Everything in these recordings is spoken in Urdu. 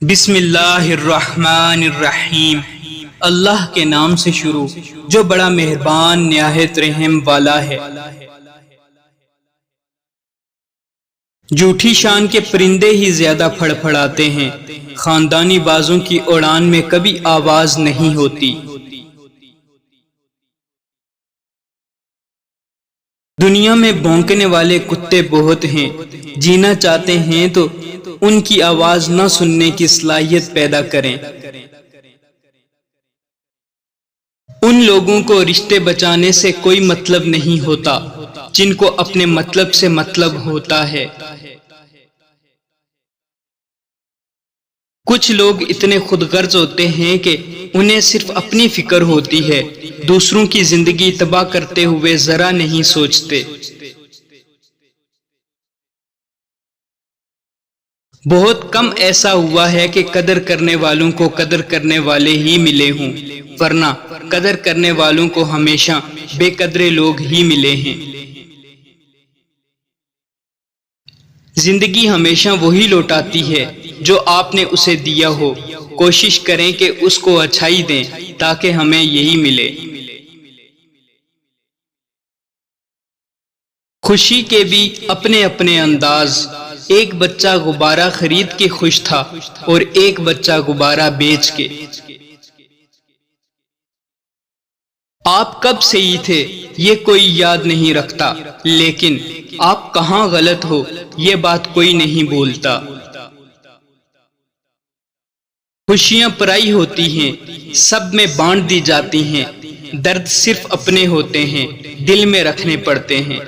بسم اللہ الرحمن الرحیم، اللہ کے نام سے شروع جو بڑا مہربان نہایت رحم والا ہے۔ جھوٹی شان کے پرندے ہی زیادہ پھڑ پھڑاتے ہیں، خاندانی بازوں کی اڑان میں کبھی آواز نہیں ہوتی۔ دنیا میں بھونکنے والے کتے بہت ہیں، جینا چاہتے ہیں تو ان کی آواز نہ سننے کی صلاحیت پیدا کریں۔ ان لوگوں کو رشتے بچانے سے کوئی مطلب نہیں ہوتا جن کو اپنے مطلب سے مطلب ہوتا ہے۔ کچھ لوگ اتنے خود غرض ہوتے ہیں کہ انہیں صرف اپنی فکر ہوتی ہے، دوسروں کی زندگی تباہ کرتے ہوئے ذرا نہیں سوچتے۔ بہت کم ایسا ہوا ہے کہ قدر کرنے والوں کو قدر کرنے والے ہی ملے ہوں، ورنہ قدر کرنے والوں کو ہمیشہ بے قدرے لوگ ہی ملے ہیں۔ زندگی ہمیشہ وہی لوٹاتی ہے جو آپ نے اسے دیا ہو، کوشش کریں کہ اس کو اچھائی دیں تاکہ ہمیں یہی ملے۔ خوشی کے بھی اپنے اپنے انداز، ایک بچہ غبارہ خرید کے خوش تھا اور ایک بچہ غبارہ بیچ کے۔ آپ کب سے ہی تھے یہ کوئی یاد نہیں رکھتا، لیکن آپ کہاں غلط ہو یہ بات کوئی نہیں بولتا۔ خوشیاں پرائی ہوتی ہیں، سب میں بانٹ دی جاتی ہیں، درد صرف اپنے ہوتے ہیں، دل میں رکھنے پڑتے ہیں۔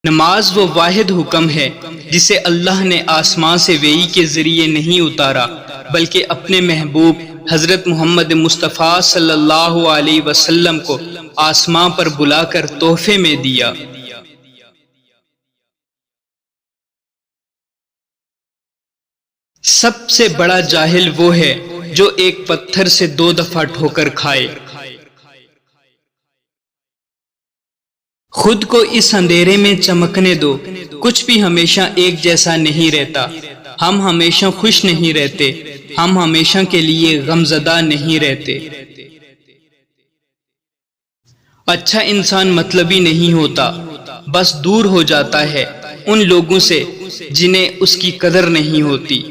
نماز وہ واحد حکم ہے جسے اللہ نے آسمان سے وحی کے ذریعے نہیں اتارا، بلکہ اپنے محبوب حضرت محمد مصطفیٰ صلی اللہ علیہ وسلم کو آسمان پر بلا کر تحفے میں دیا۔ سب سے بڑا جاہل وہ ہے جو ایک پتھر سے 2 دفعہ ٹھوکر کھائے۔ خود کو اس اندھیرے میں چمکنے دو، کچھ بھی ہمیشہ ایک جیسا نہیں رہتا۔ ہم ہمیشہ خوش نہیں رہتے، ہم ہمیشہ کے لیے غمزدہ نہیں رہتے۔ اچھا انسان مطلبی نہیں ہوتا، بس دور ہو جاتا ہے ان لوگوں سے جنہیں اس کی قدر نہیں ہوتی۔